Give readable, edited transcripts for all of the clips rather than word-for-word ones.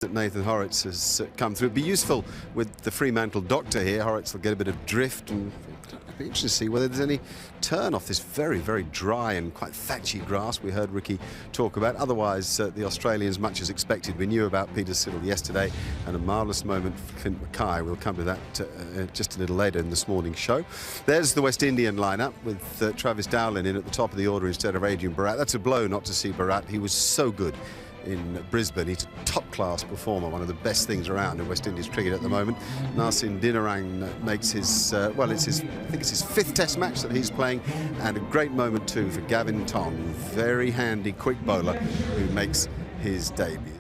that Nathan Horrocks has come through. It'd be useful with the Fremantle doctor here. Horrocks will get a bit of drift, and it'd be interesting to see whether there's any turn off this very, very dry and quite thatchy grass we heard Ricky talk about. Otherwise, the Australians, much as expected. We knew about Peter Siddle yesterday, and a marvellous moment for Clint Mackay. We'll come to that just a little later in this morning's show. There's the West Indian lineup with Travis Dowling in at the top of the order instead of Adrian Barat. That's a blow not to see Barat. He was so good in Brisbane. He's a top-class performer, one of the best things around in West Indies cricket at the moment. Nasim Dinarang makes his, I think it's his 5th Test match that he's playing, and a great moment too for Gavin Tong, very handy, quick bowler who makes his debut.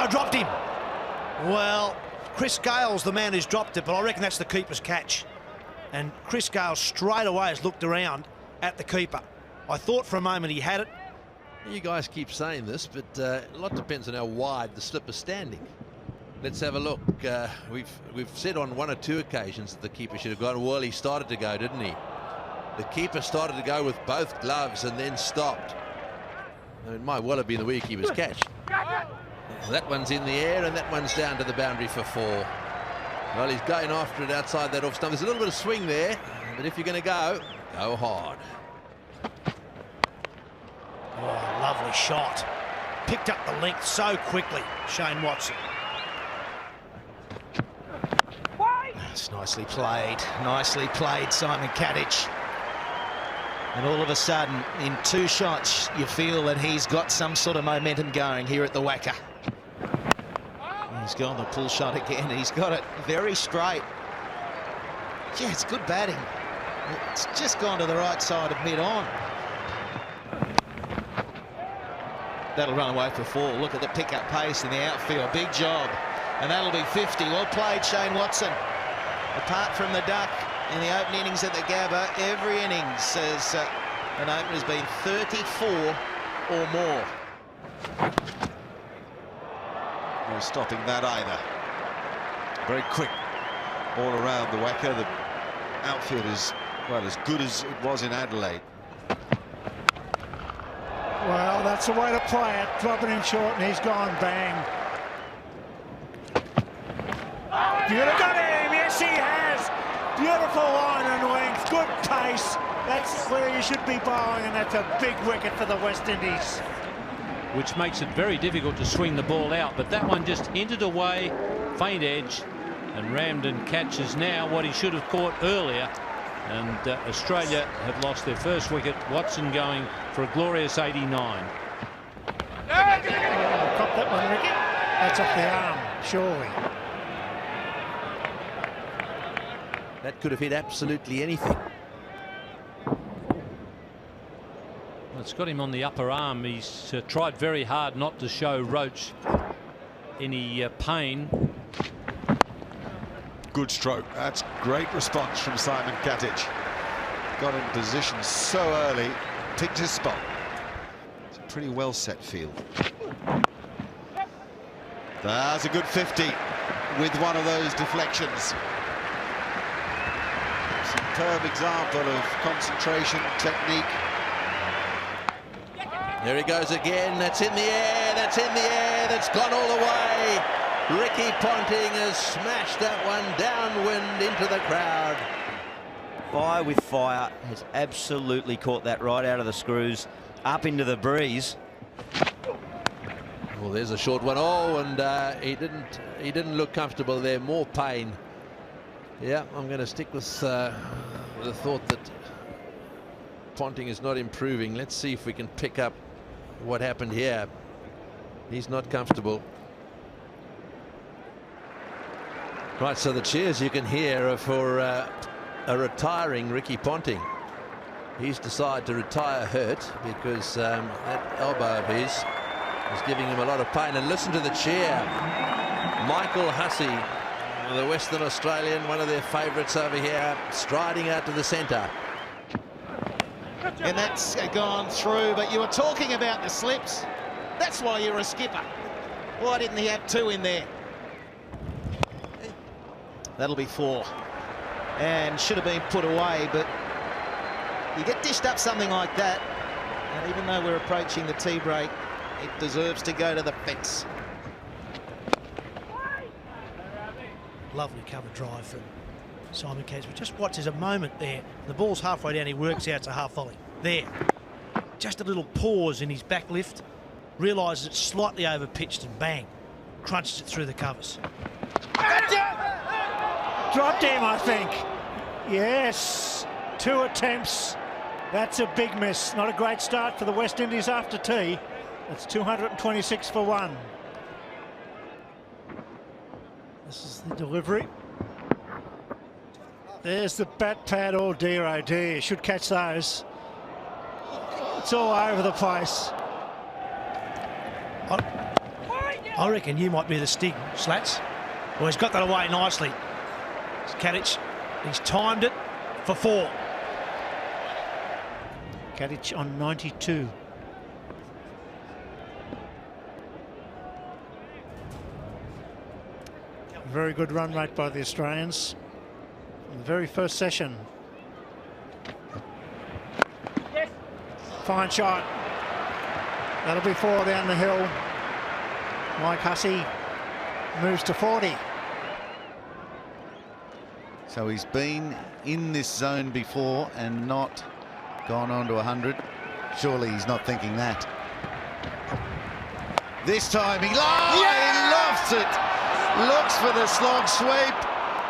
Dropped him. Well, Chris Gale's the man who's dropped it, but I reckon that's the keeper's catch. And Chris Gale straight away has looked around at the keeper. I thought for a moment he had it. You guys keep saying this, but a lot depends on how wide the slip is standing. Let's have a look. We've said on 1 or 2 occasions that the keeper should have gone. Well, he started to go, didn't he? The keeper started to go with both gloves and then stopped. It might well have been the wicketkeeper's catch. That one's in the air and that one's down to the boundary for 4. Well, he's going after it outside that off stump. There's a little bit of swing there, but if you're going to go hard. Oh, lovely shot. Picked up the length so quickly, Shane Watson. That's nicely played, Simon Katich. And all of a sudden, in 2 shots, you feel that he's got some sort of momentum going here at the WACA. He's gone the pull shot again. He's got it very straight. Yeah, it's good batting. It's just gone to the right side of mid-on. That'll run away for 4. Look at the pick-up pace in the outfield. Big job. And that'll be 50. Well played, Shane Watson. Apart from the duck in the opening innings at the Gabba, every innings as an opener has been 34 or more. No stopping that either. Very quick all around the WACA. The outfield is, well, as good as it was in Adelaide. Well, that's the way to play it. Dropping him short and he's gone bang. Beautiful. Got him, yes he has. Beautiful line and length, good pace. That's where you should be bowling, and that's a big wicket for the West Indies. Which makes it very difficult to swing the ball out, but that one just entered away, faint edge, and Ramden catches now what he should have caught earlier, and Australia have lost their first wicket. Watson going for a glorious 89. Oh, cop that one, Ricky. That's off the arm, surely. That could have hit absolutely anything. It's got him on the upper arm. He's tried very hard not to show Roach any pain. Good stroke. That's great response from Simon Katich. Got in position so early, picked his spot. It's a pretty well set field. That's a good 50 with one of those deflections. Superb example of concentration, technique. There he goes again. That's in the air. That's in the air. That's gone all the way. Ricky Ponting has smashed that one downwind into the crowd. Fire with fire has absolutely caught that right out of the screws, up into the breeze. Well, there's a short one. Oh, and he didn't look comfortable there. More pain. Yeah, I'm going to stick with the thought that Ponting is not improving. Let's see if we can pick up what happened here. He's not comfortable. Right, so the cheers you can hear are for a retiring Ricky Ponting. He's decided to retire hurt because that elbow of his is giving him a lot of pain. And listen to the cheer. Michael Hussey, the Western Australian, one of their favourites over here, striding out to the centre. And that's gone through, but you were talking about the slips. That's why you're a skipper. Why didn't he have 2 in there? That'll be 4. And should have been put away, but you get dished up something like that, and even though we're approaching the tea break, it deserves to go to the fence. Lovely cover drive from Simon Katz. But just watch, there's a moment there. The ball's halfway down, he works out, it's a half volley. There. Just a little pause in his back lift. Realises it's slightly over pitched and bang. Crunches it through the covers. Dropped him, I think. Yes. 2 attempts. That's a big miss. Not a great start for the West Indies after tea. It's 226 for 1. This is the delivery. There's the bat pad. Oh dear, oh dear. You should catch those. It's all over the place. I reckon you might be the sting, Slats. Well, he's got that away nicely. It's Kadic. He's timed it for 4. Kadic on 92. Very good run rate by the Australians in the very first session. Yes. Fine shot. That'll be 4 down the hill. Mike Hussey moves to 40. So he's been in this zone before and not gone on to 100. Surely he's not thinking that. This time he lofts it. Looks for the slog sweep.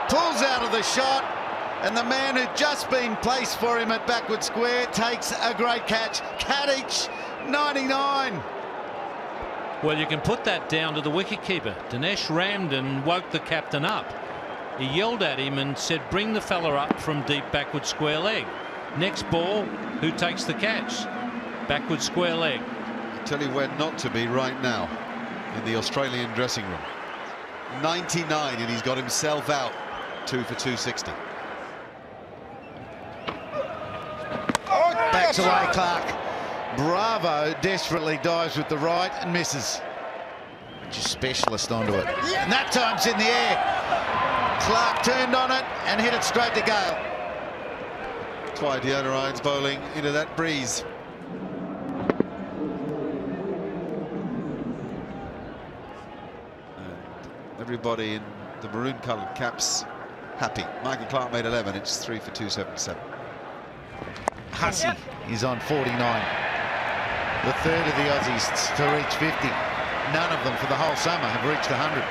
Pulls out of the shot. And the man who'd just been placed for him at backward square takes a great catch. Kadic, 99. Well, you can put that down to the wicketkeeper. Dinesh Ramden woke the captain up. He yelled at him and said, bring the fella up from deep backward square leg. Next ball, who takes the catch? Backward square leg. I'll tell you where not to be right now, in the Australian dressing room. 99, and he's got himself out. 2 for 260. Backs away Clark. Bravo desperately dives with the right and misses. Just specialist onto it. And that time's in the air. Clark turned on it and hit it straight to Gale. That's why Deona Ryan's bowling into that breeze. And everybody in the maroon-coloured caps happy. Michael Clark made 11. It's 3 for 277. Hussey is on 49. The third of the Aussies to reach 50. None of them for the whole summer have reached 100.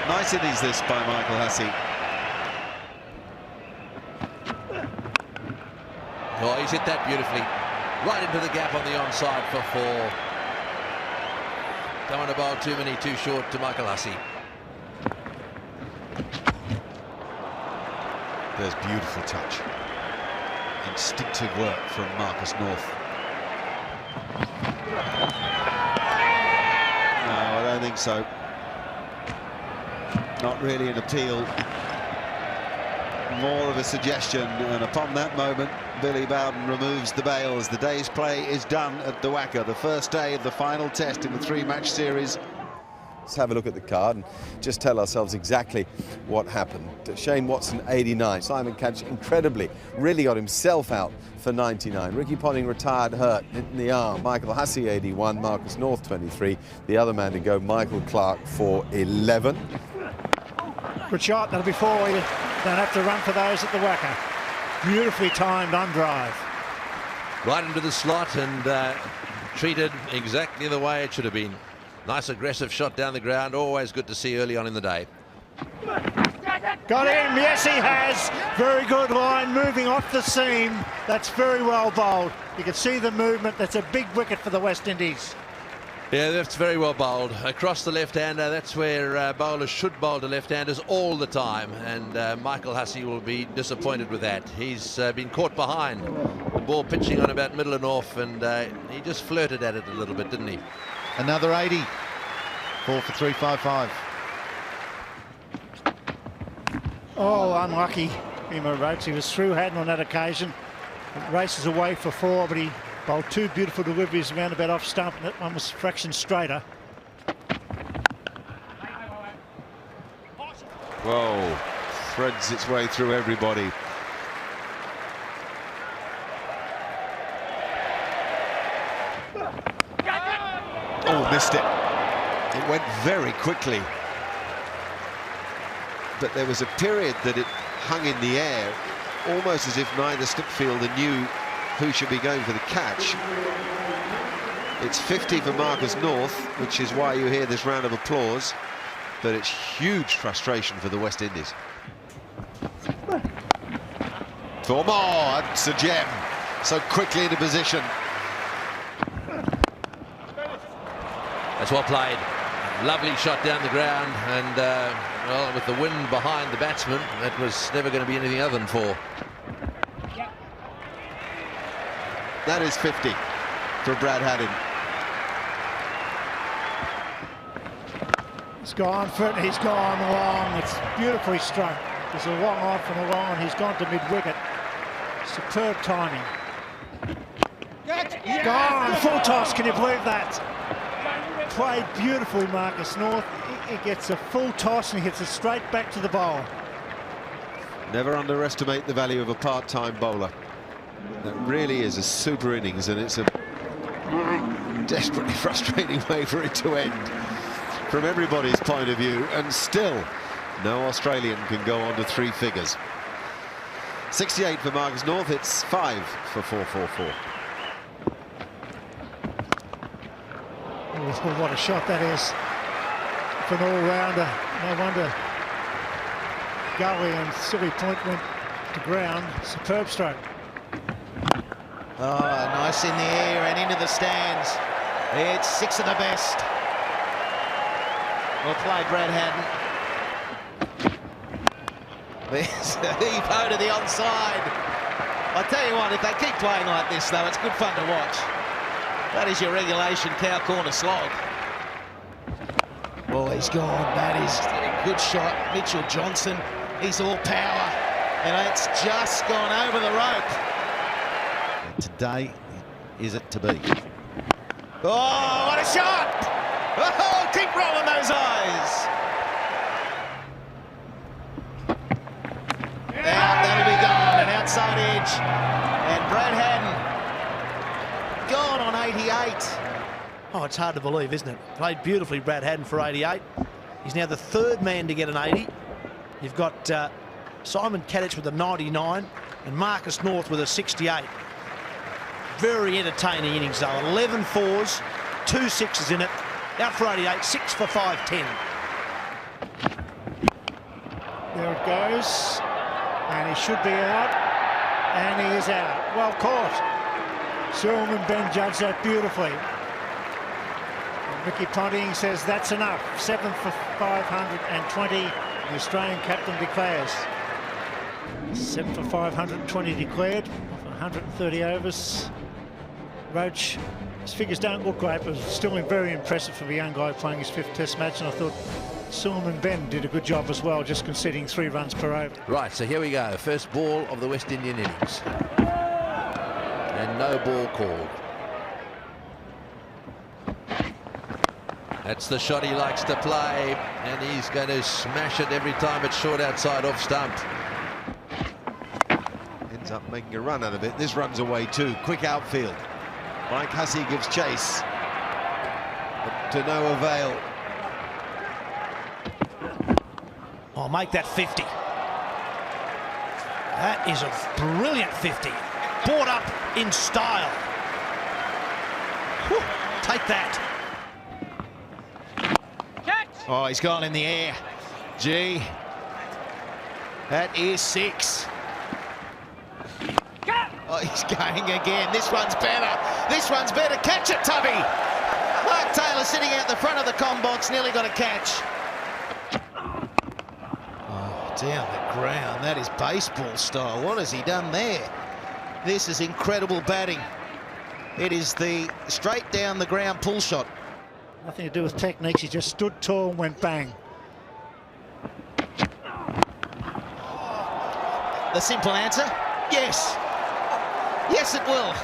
Nice innings this by Michael Hussey. Oh, he's hit that beautifully. Right into the gap on the onside for 4. Don't want to bowl too many too short to Michael Hussey. There's beautiful touch. Instinctive work from Marcus North. No, I don't think so. Not really an appeal. More of a suggestion, and upon that moment, Billy Bowden removes the bail as the day's play is done at the WACA, the first day of the final test in the 3-match series. Let's have a look at the card and just tell ourselves exactly what happened. Shane Watson, 89. Simon Katch, incredibly, really got himself out for 99. Ricky Ponting retired hurt in the arm. Michael Hussey, 81. Marcus North, 23. The other man to go, Michael Clark, for 11. Good shot. That'll be 4. You don't have to run for those at the WACA. Beautifully timed on drive. Right into the slot and treated exactly the way it should have been. Nice aggressive shot down the ground. Always good to see early on in the day. Got him. Yes, he has. Very good line moving off the seam. That's very well bowled. You can see the movement. That's a big wicket for the West Indies. Yeah, that's very well bowled. Across the left-hander, that's where bowlers should bowl to left-handers all the time. And Michael Hussey will be disappointed with that. He's been caught behind. The ball pitching on about middle and off, and he just flirted at it a little bit, didn't he? Another 80. 4 for 355. Oh, unlucky. Emo Rhodes. He was through Haddon on that occasion. It races away for 4, but he bowled 2 beautiful deliveries around about off stump, and that one was a fraction straighter. Whoa, threads its way through everybody. Oh, missed it. It went very quickly. But there was a period that it hung in the air, almost as if neither slipfielder knew who should be going for the catch. It's 50 for Marcus North, which is why you hear this round of applause, but it's huge frustration for the West Indies. For more, that's a gem. So quickly into position. That's well played. Lovely shot down the ground, and well, with the wind behind the batsman, that was never going to be anything other than 4. That is 50 for Brad Haddin. He's gone for it, he's gone long. It's beautifully struck. There's a long on from the long, and he's gone to mid-wicket. Superb timing. Gone, full toss, can you believe that? Played beautifully, Marcus North. He gets a full toss and he hits it straight back to the bowl. Never underestimate the value of a part-time bowler. That really is a super innings, and it's a desperately frustrating way for it to end from everybody's point of view, and still no Australian can go on to 3 figures. 68 for Marcus North, it's 5 for 444. Oh, what a shot that is for an all-rounder. No wonder Gully and Silly Point went to ground. Superb stroke. Oh, nice in the air and into the stands. It's 6 of the best. Well played, Brad Haddin. There's a heave-ho to the onside. I tell you what, if they keep playing like this, though, it's good fun to watch. That is your regulation cow corner slog. Oh, he's gone. That is a good shot. Mitchell Johnson, he's all power. And it's just gone over the rope. And today, is it to be? Oh, what a shot! Oh, keep rolling those eyes. That'll be gone, an outside edge. And Brad Haddin gone on 88. Oh, it's hard to believe, isn't it? Played beautifully, Brad Haddin, for 88. He's now the 3rd man to get an 80. You've got Simon Kadich with a 99 and Marcus North with a 68. Very entertaining innings, though. 11 fours, 2 sixes in it. Out for 88, 6 for 510. There it goes. And he should be out. And he is out. Well caught. Sulman Ben judged that beautifully. And Ricky Ponting says that's enough. 7 for 520. The Australian captain declares. 7 for 520 declared. Off 130 overs. Roach, his figures don't look great, but still very impressive for the young guy playing his 5th Test match. And I thought Sulman Ben did a good job as well, just conceding 3 runs per over. Right, so here we go. First ball of the West Indian innings. And no ball called. That's the shot he likes to play, and he's going to smash it every time it's short outside off stump. Ends up making a run out of it. This runs away too. Quick outfield. Mike Hussey gives chase, but to no avail. Oh, make that 50. That is a brilliant 50. Brought up in style. Whew, take that. Oh, he's gone in the air. Gee, that is 6. Oh, he's going again. This one's better. This one's better. Catch it, Tubby. Mark Taylor sitting out the front of the comm box, nearly got a catch. Oh, down the ground. That is baseball style. What has he done there? This is incredible batting. It is the straight down the ground pull shot. Nothing to do with techniques. He just stood tall and went bang. The simple answer, yes. Yes, it will.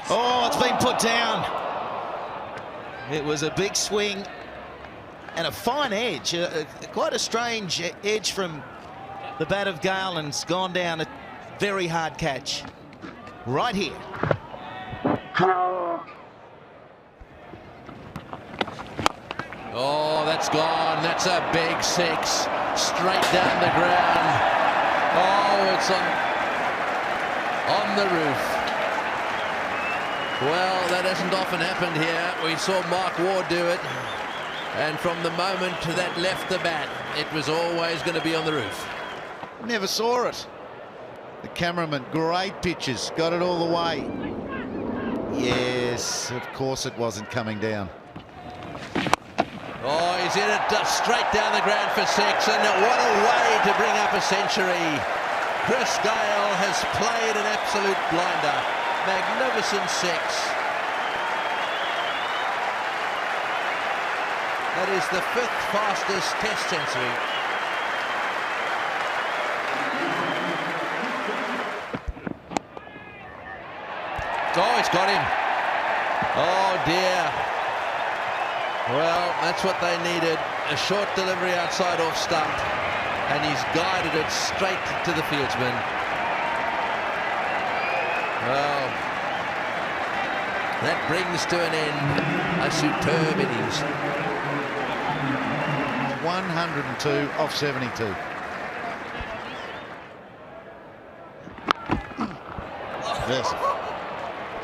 Oh, it's been put down. It was a big swing. and a fine edge, quite a strange edge from the bat of Gale, and it's gone down. A very hard catch right here. Oh, that's gone. That's a big six. Straight down the ground. Oh, it's on the roof. Well, that hasn't often happened here. We saw Mark Ward do it. And from the moment that left the bat, it was always going to be on the roof. Never saw it. The cameraman, great pictures, got it all the way. Yes, of course it wasn't coming down. Oh, he's in it straight down the ground for six, and what a way to bring up a century. Chris Gale has played an absolute blinder. Magnificent six. That is the 5th fastest Test century. Oh, it's got him. Oh, dear. Well, that's what they needed. A short delivery outside off stump. And he's guided it straight to the fieldsman. Well, that brings to an end a superb innings. 102 off 72.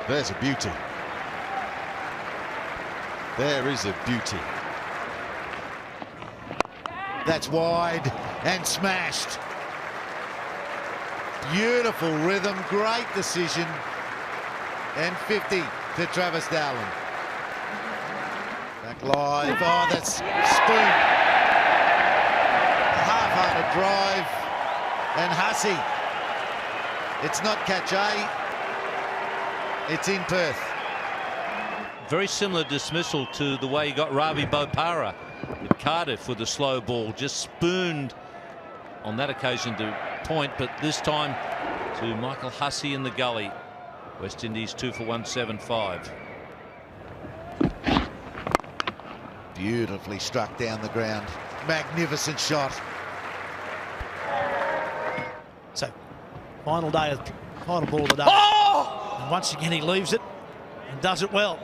There's a beauty. There is a beauty. That's wide and smashed. Beautiful rhythm, great decision. And 50 to Travis Dowling. Back live. Oh, that's spoon. Half-hearted drive. And Hussey. It's not catch A. It's in Perth. Very similar dismissal to the way he got Ravi Bopara at Cardiff with a slow ball. Just spooned on that occasion to point, but this time to Michael Hussey in the gully. West Indies 2 for 175. Beautifully struck down the ground. Magnificent shot. So, final ball of the day. Oh! And once again, he leaves it and does it well.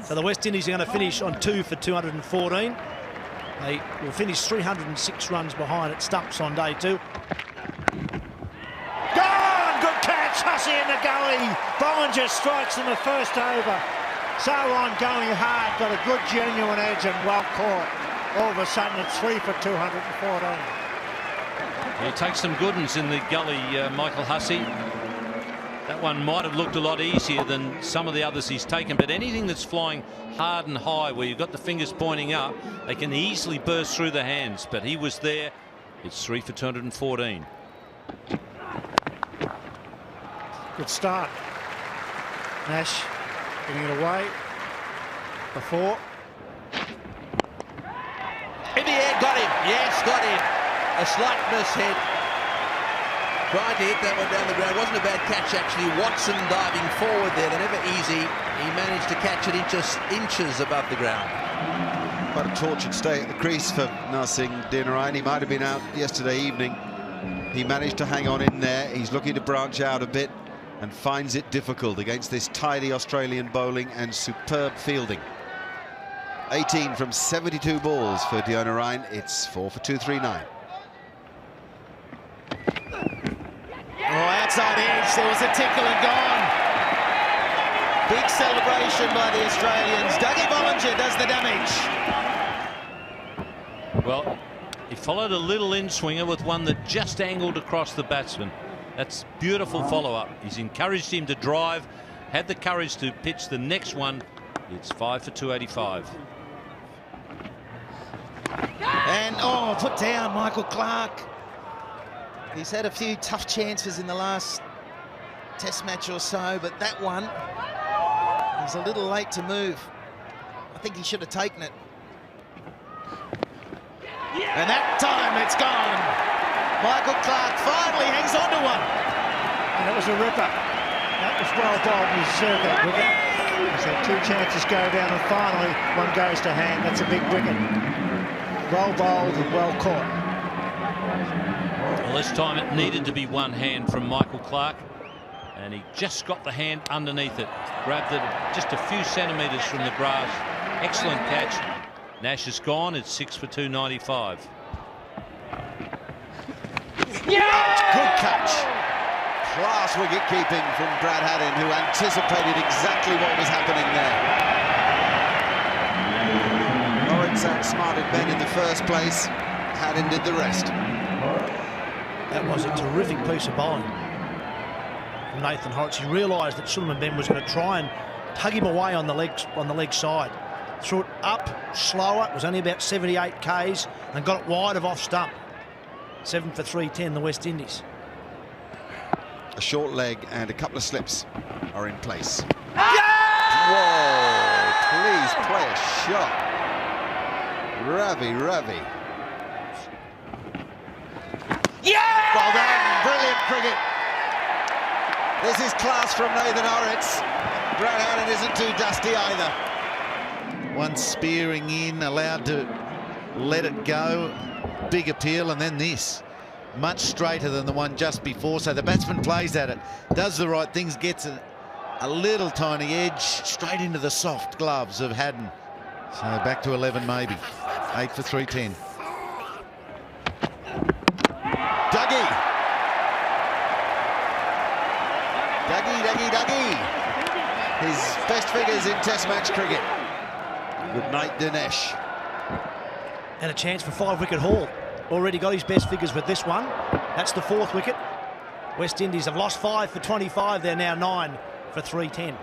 So the West Indies are going to finish on 2 for 214. They will finish 306 runs behind at stumps on day 2. Gone! Good catch, Hussey in the gully. Bollinger strikes in the first over. So on, going hard, got a good genuine edge and well caught. All of a sudden it's 3 for 214. He takes some good ones in the gully, Michael Hussey. That one might have looked a lot easier than some of the others he's taken, but anything that's flying hard and high where you've got the fingers pointing up, they can easily burst through the hands, but he was there. It's 3 for 214. Good start. Nash getting it away. Before. In the air, got him. Yes, got him. A slight mishead. Tried to hit that one down the ground. Wasn't a bad catch, actually. Watson diving forward there. They're never easy. He managed to catch it inches above the ground. Quite a tortured stay at the crease for Narsingh Deenarayan. He might have been out yesterday evening. He managed to hang on in there. He's looking to branch out a bit and finds it difficult against this tidy Australian bowling and superb fielding. 18 from 72 balls for Deenarayan. It's 4 for 239. Oh, outside edge, there was a tickle and gone. Big celebration by the Australians. Dougie Bollinger does the damage. Well, he followed a little in-swinger with one that just angled across the batsman. That's beautiful follow-up. He's encouraged him to drive, had the courage to pitch the next one. It's 5 for 285. And, oh, put down Michael Clarke. He's had a few tough chances in the last Test match or so, but that one, he's a little late to move. I think he should have taken it. And that time it's gone. Michael Clarke finally hangs on to one. And it was a ripper. That was well bowled. He deserved that wicket. He's had 2 chances go down and finally one goes to hand. That's a big wicket. Well bowled and well caught. Well, this time it needed to be one hand from Michael Clarke, and he just got the hand underneath it, grabbed it just a few centimetres from the grass. Excellent catch. Nash is gone. It's 6 for 295. Good catch. Class wicket keeping from Brad Haddin, who anticipated exactly what was happening there. Lawrence outsmarted Ben in the first place. Haddin did the rest. That was a terrific piece of bowling from Nathan Horrocks. He realised that Sullivan Ben was going to try and tug him away on the leg side. Threw it up slower. It was only about 78 k's and got it wide of off stump. 7 for 310, the West Indies. A short leg and a couple of slips are in place. Whoa, please play a shot. Ravi. Yeah! Well done, brilliant cricket. This is class from Nathan Horrocks. Brad Haddin isn't too dusty either. One spearing in, allowed to let it go. Big appeal, and then this. Much straighter than the one just before, so the batsman plays at it, does the right things, gets a little tiny edge straight into the soft gloves of Haddin. So back to 11 maybe. 8 for 310. Dougie. His best figures in Test match cricket. Good night, Dinesh. And a chance for 5-wicket haul. Already got his best figures with this one. That's the 4th wicket. West Indies have lost 5 for 25. They're now 9 for 310.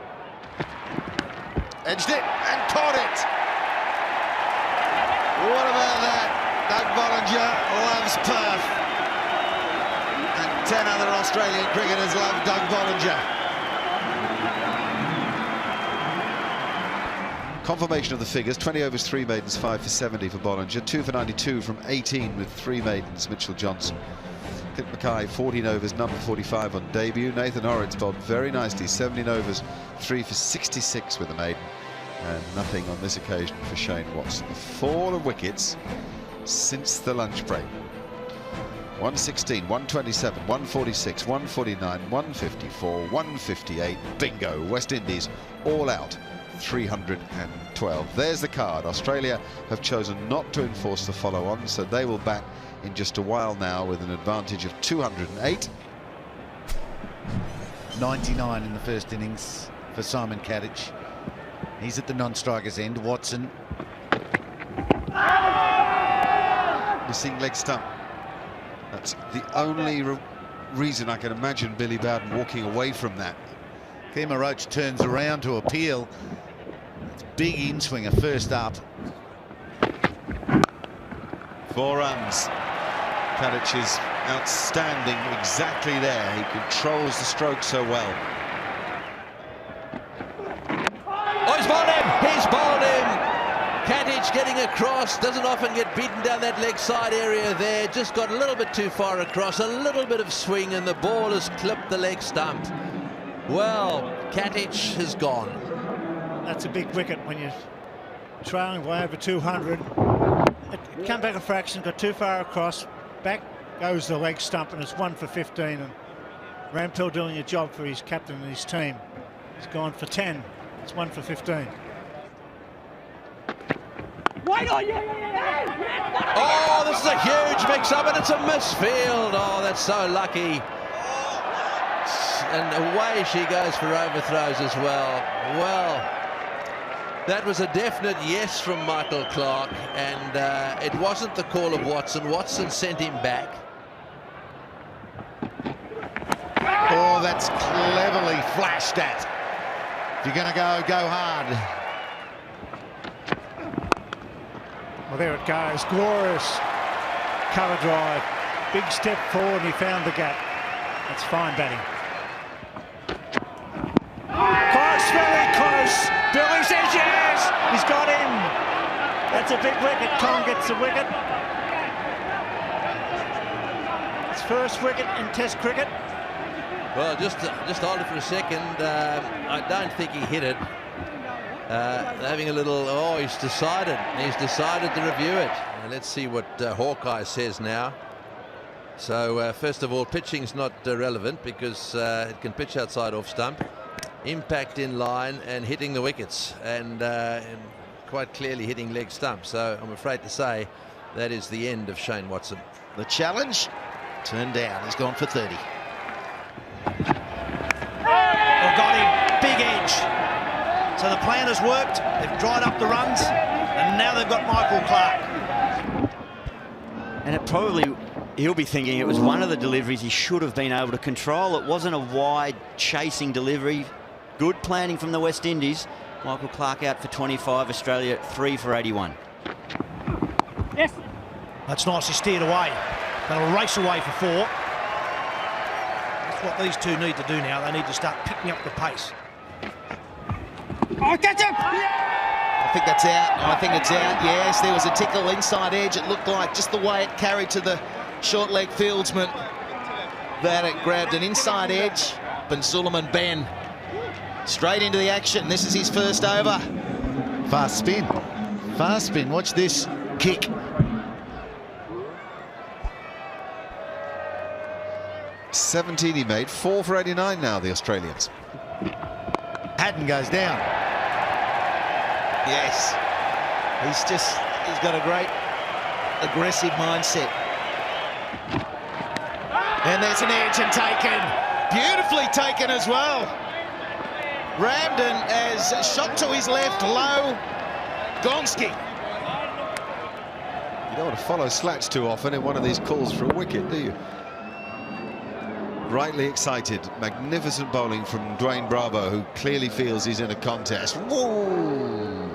Edged it and caught it. What about that? Doug Bollinger loves Perth. And 10 other Australian cricketers love Doug Bollinger. Confirmation of the figures: 20 overs, 3 maidens, 5 for 70 for Bollinger, 2 for 92 from 18 with 3 maidens, Mitchell Johnson. Clint Mackay, 14 overs, number 45 on debut. Nathan Horrocks bowled very nicely, 17 overs, 3 for 66 with a maiden, and nothing on this occasion for Shane Watson. The fall of wickets since the lunch break: 116, 127, 146, 149, 154, 158. Bingo! West Indies all out. 312. There's the card. Australia have chosen not to enforce the follow-on, so they will bat in just a while now with an advantage of 208. 99 in the first innings for Simon Kadich. He's at the non-striker's end. Watson. Missing leg stump. That's the only reason I can imagine Billy Bowden walking away from that. Kemar Roach turns around to appeal. It's big in-swinger first up. 4 runs. Kadich is outstanding exactly there. He controls the stroke so well. Oh, he's bowled him! He's bowled him! Kadich getting across, doesn't often get beaten down that leg side area there. Just got a little bit too far across, a little bit of swing, and the ball has clipped the leg stump. Well, Kadich has gone. That's a big wicket when you're trailing by over 200. It come back a fraction, got too far across. Back goes the leg stump, and it's 1 for 15. And Rampell doing a job for his captain and his team. He's gone for 10. It's 1 for 15. Oh, this is a huge mix-up, and it's a misfield. Oh, that's so lucky. And away she goes for overthrows as well. Well, that was a definite yes from Michael Clarke, and it wasn't the call of Watson. Watson sent him back. Oh, that's cleverly flashed at. If you're going to go hard. Well, there it goes. Glorious cover drive. Big step forward, and he found the gap. That's fine batting. Close, very close. Billy says yes. He's got him. That's a big wicket. Kong gets the wicket. His first wicket in Test cricket. Well, just hold it for a second. I don't think he hit it. having a little, oh, he's decided to review it. Let's see what Hawkeye says now. So first of all, pitching's not relevant because it can pitch outside off stump, impact in line and hitting the wickets, and quite clearly hitting leg stump. So I'm afraid to say that is the end of Shane Watson. The challenge turned down. He's gone for 30. Got him. Big edge. So the plan has worked. They've dried up the runs, and now they've got Michael Clarke. And it probably, he'll be thinking it was one of the deliveries he should have been able to control. It wasn't a wide chasing delivery. Good planning from the West Indies. Michael Clarke out for 25, Australia 3 for 81. Yes. That's nicely steered away. They'll race away for 4. That's what these two need to do now. They need to start picking up the pace. Oh, catch him! I think that's out. I think it's out. Yes, there was a tickle inside edge. It looked like just the way it carried to the short leg fieldsman that it grabbed an inside edge. Ben Suleiman Ben straight into the action. This is his first over. Fast spin. Fast spin. Watch this kick. $17 he made, 4 for 89 now, the Australians. Haddon goes down. Yes, he's got a great aggressive mindset. And there's an edge and taken, beautifully taken as well. Ramden has shot to his left, low. Gonski. You don't want to follow slats too often in one of these calls for a wicket, do you? Rightly excited, magnificent bowling from Dwayne Bravo, who clearly feels he's in a contest. Whoa!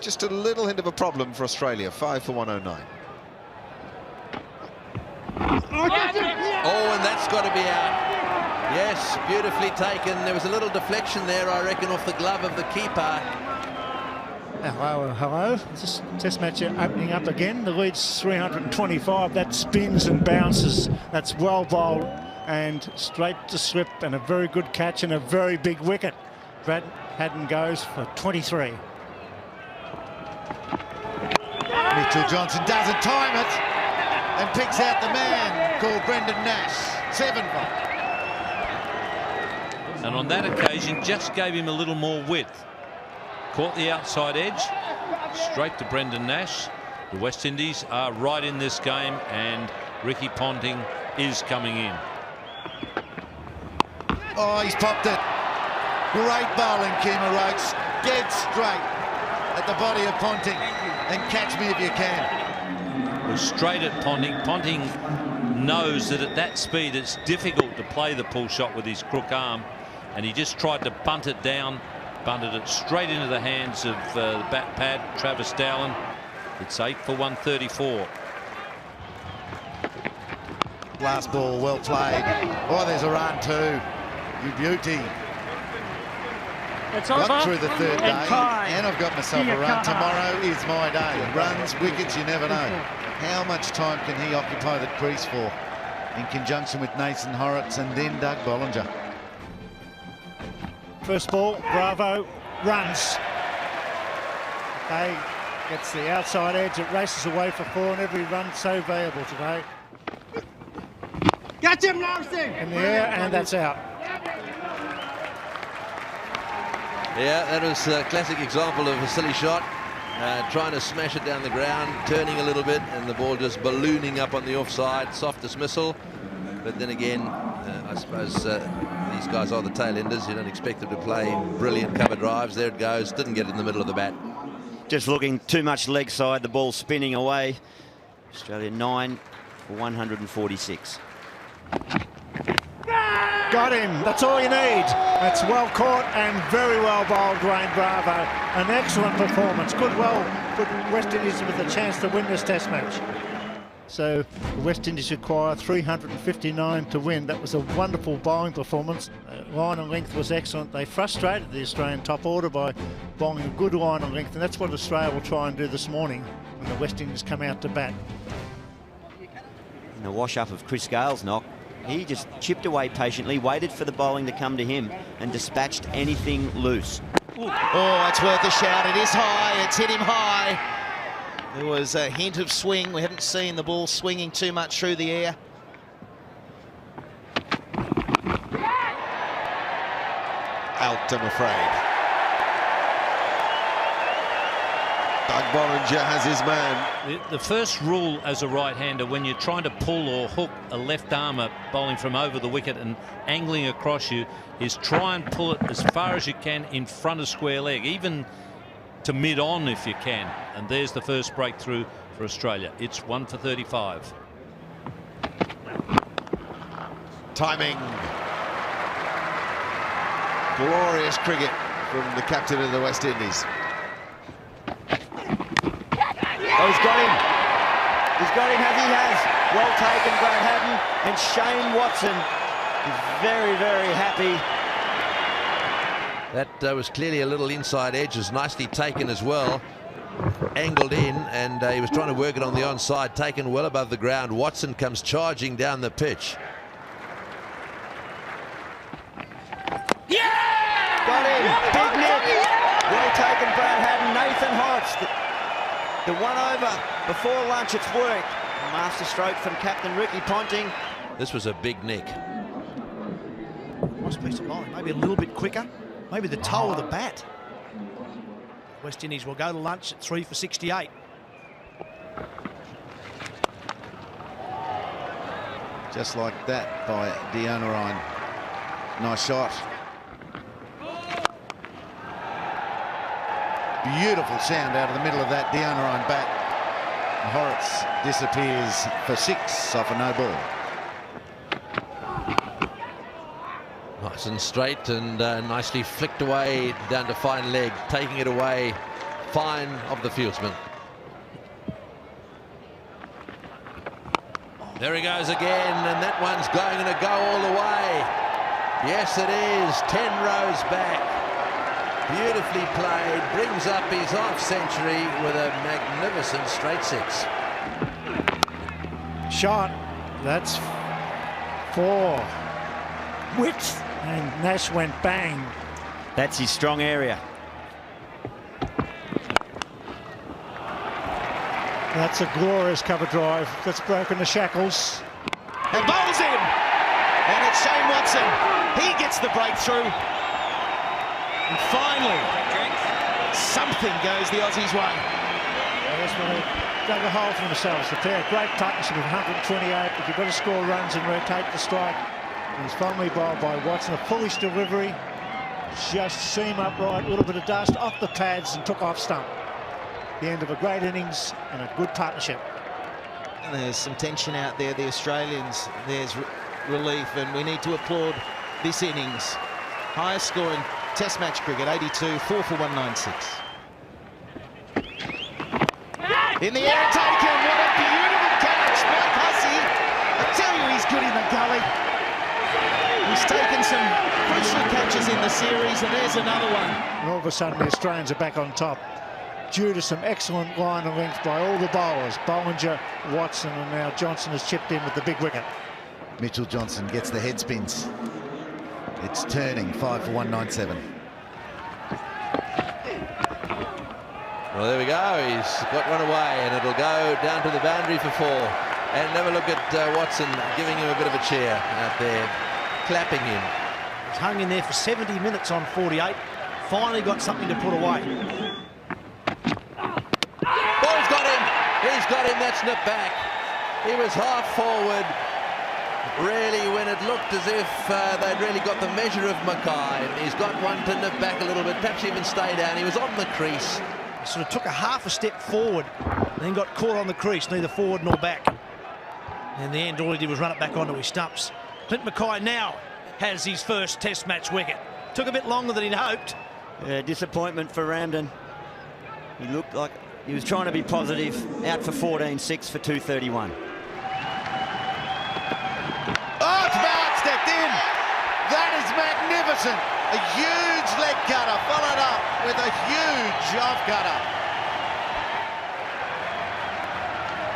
Just a little hint of a problem for Australia, 5 for 109. Oh, and that's got to be out. Yes, beautifully taken. There was a little deflection there, I reckon, off the glove of the keeper. Hello. This test match opening up again. The lead's 325. That spins and bounces. That's well bowled and straight to slip, and a very good catch and a very big wicket. Brad Haddon goes for 23. Mitchell Johnson doesn't time it and picks out the man called Brendan Nash. 7 for. And on that occasion, just gave him a little more width. Caught the outside edge, straight to Brendan Nash. The West Indies are right in this game, and Ricky Ponting is coming in. Oh, he's popped it. Great bowling, Kemah Roach. Dead straight at the body of Ponting. And catch me if you can. Was straight at Ponting. Ponting knows that at that speed it's difficult to play the pull shot with his crook arm, and he just tried to bunt it down, bunted it straight into the hands of the bat pad, Travis Dowland. It's 8 for 134. Last ball, well played. Oh, there's a run too. You beauty. Got through the third day, and I've got myself a run. Tomorrow is my day. Runs, wickets, you never know. How much time can he occupy the crease for, in conjunction with Nathan Horrocks and then Doug Bollinger? First ball, Bravo runs. Okay, gets the outside edge. It races away for 4, and every run so valuable today. Catch him, Larson! In the air, and that's out. Yeah, that was a classic example of a silly shot. Trying to smash it down the ground, turning a little bit, and the ball just ballooning up on the offside. Soft dismissal. But then again, I suppose these guys are the tail enders. You don't expect them to play brilliant cover drives. There it goes. Didn't get it in the middle of the bat. Just looking too much leg side, the ball spinning away. Australia 9 for 146. Got him. That's all you need. That's well caught and very well bowled, Dwayne Bravo. An excellent performance. Good West Indies with a chance to win this test match. So the West Indies require 359 to win. That was a wonderful bowling performance. Line and length was excellent. They frustrated the Australian top order by bowling a good line and length, and that's what Australia will try and do this morning when the West Indies come out to bat. And the wash-up of Chris Gale's knock. He just chipped away patiently, waited for the bowling to come to him, and dispatched anything loose. Oh, it's worth a shout. It is high. It's hit him high. There was a hint of swing. We haven't seen the ball swinging too much through the air. Out, I'm afraid. Doug Bollinger has his man. The first rule as a right-hander when you're trying to pull or hook a left armer bowling from over the wicket and angling across you is try and pull it as far as you can in front of square leg, even to mid-on if you can. And there's the first breakthrough for Australia. It's 1 for 35. Timing. Glorious cricket from the captain of the West Indies. Oh, he's got him. He's got him, as he has. Well taken, Brad Haddin. And Shane Watson is very, very happy. That was clearly a little inside edge. Was nicely taken as well. Angled in, and he was trying to work it on the onside. Taken well above the ground. Watson comes charging down the pitch. Got him. Big nick. Well taken, Brad Haddin. Nathan Hodge. The one over before lunch, it's worked. Master stroke from Captain Ricky Ponting. This was a big nick. Nice piece of bowling. Maybe a little bit quicker. Maybe the toe of the bat. West Indies will go to lunch at 3 for 68. Just like that by Deonarine. Nice shot. Beautiful sound out of the middle of that Deonarine bat. And Horrocks disappears for 6 off a no ball. Nice and straight and nicely flicked away down to fine leg, taking it away fine of the fieldsman. There he goes again, and that one's going to go all the way. Yes, it is. 10 rows back. Beautifully played, brings up his half century with a magnificent straight 6. Shot. That's 4. Width. And Nash went bang. That's his strong area. That's a glorious cover drive. That's broken the shackles. And bowls in. And it's Shane Watson. He gets the breakthrough. And finally, something goes the Aussies' way. That's what they dug a hole for themselves. The pair, great partnership of 128, but you've got to score runs and rotate the strike. And he's finally bowled by Watson. A foolish delivery, just seam upright, a little bit of dust off the pads and took off stump. The end of a great innings and a good partnership. And there's some tension out there. The Australians, there's relief, and we need to applaud this innings. Highest scoring Test match cricket, 82, 4 for 196. In the air, taken. What a beautiful catch, Mike Hussey. I tell you, he's good in the gully. He's taken some crucial catches in the series, and there's another one. And all of a sudden, the Australians are back on top, due to some excellent line of length by all the bowlers. Bollinger, Watson, and now Johnson has chipped in with the big wicket. Mitchell Johnson gets the head spins. It's turning, 5 for 197. Well, there we go. He's got one away, and it'll go down to the boundary for 4. And have a look at Watson giving him a bit of a cheer out there, clapping him. He's hung in there for 70 minutes on 48. Finally got something to put away. Oh, he's got him. He's got him. That's nipped back. He was half forward. Really, when it looked as if they'd really got the measure of Mackay. He's got one to nip back a little bit, perhaps even stay down. He was on the crease. He sort of took a half a step forward and then got caught on the crease, neither forward nor back. And in the end, all he did was run it back onto his stumps. Clint Mackay now has his first Test match wicket. Took a bit longer than he'd hoped. Disappointment for Ramden. He looked like he was trying to be positive. Out for 14-6 for 231. Oh, it's Mount stepped in. That is magnificent. A huge leg cutter followed up with a huge off cutter.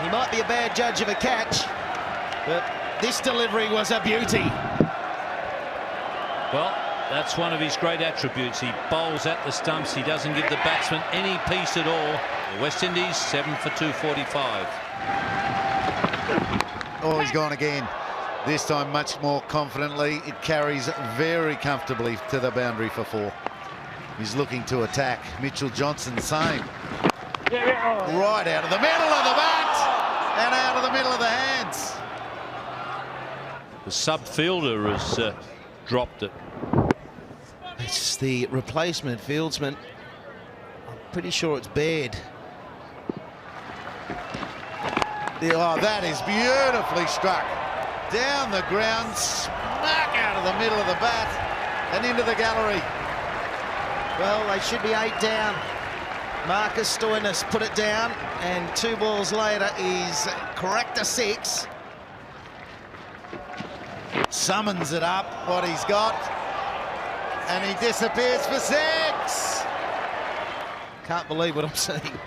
He might be a bad judge of a catch, but this delivery was a beauty. Well, That's one of his great attributes. He bowls at the stumps. He doesn't give the batsman any peace at all. The West Indies 7 for 245. Oh, he's gone again. This time much more confidently. It carries very comfortably to the boundary for 4. He's looking to attack. Mitchell Johnson, same. Right out of the middle of the bat and out of the middle of the hands. The sub-fielder has dropped it. It's the replacement fieldsman. I'm pretty sure it's Baird. Oh, that is beautifully struck. Down the ground, smack out of the middle of the bat and into the gallery. Well, they should be 8 down. Marcus Stoinis put it down, and 2 balls later is correct a 6. Summons it up, what he's got, and he disappears for 6. Can't believe what I'm seeing.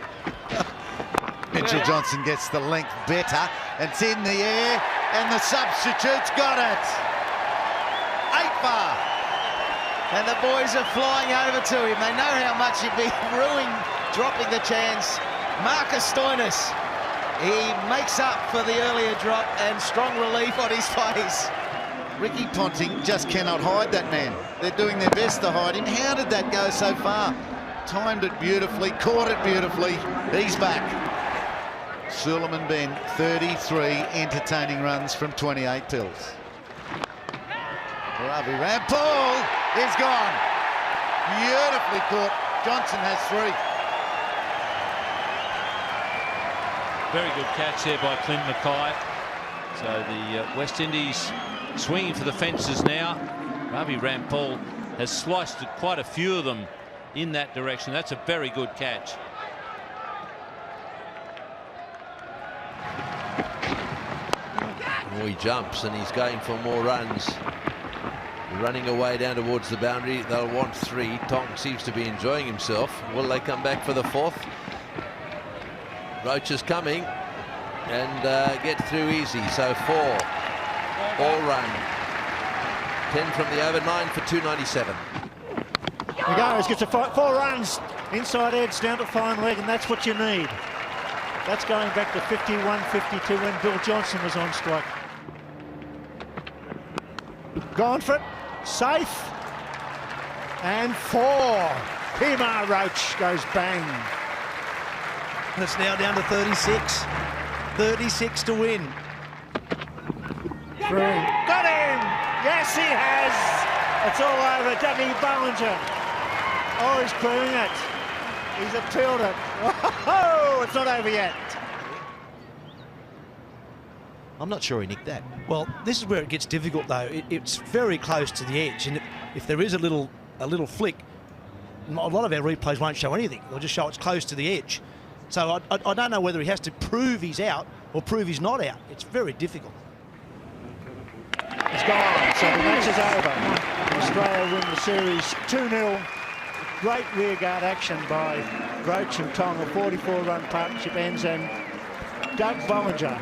Mitchell Johnson gets the length better, and it's in the air, and the substitute's got it. 8 bar. And the boys are flying over to him. They know how much he'd be ruined dropping the chance. Marcus Stoinis, he makes up for the earlier drop, and strong relief on his face. Ricky Ponting just cannot hide that man. They're doing their best to hide him. How did that go so far? Timed it beautifully, caught it beautifully. He's back. Suleiman Ben, 33 entertaining runs from 28 pills. Ravi Rampaul is gone. Beautifully caught. Johnson has 3. Very good catch there by Clint Mackay. So the West Indies swinging for the fences now. Ravi Rampaul has sliced quite a few of them in that direction. That's a very good catch. Oh, he jumps and he's going for more runs. Running away down towards the boundary. They'll want 3. Tonk seems to be enjoying himself. Will they come back for the 4th? Roach is coming and get through easy. So 4 all run. 10 from the over, 9 for 297. He goes, gets a 4 runs inside edge down to fine leg, and that's what you need. That's going back to 51-52 when Bill Johnson was on strike. Gone for it, safe, and 4. Kemar Roach goes bang. And it's now down to 36. 36 to win. Through. Got him! Yes, he has! It's all over. Dougie Bollinger. Oh, he's clearing it. He's appealed it. Oh, it's not over yet. I'm not sure he nicked that. Well, this is where it gets difficult, though. It's very close to the edge, and if there is a little flick, a lot of our replays won't show anything. They'll just show it's close to the edge. So I don't know whether he has to prove he's out or prove he's not out. It's very difficult. It's gone, so the match is over. Australia win the series 2-0. Great rearguard action by Roach and Tong. A 44-run partnership ends, and Doug Bollinger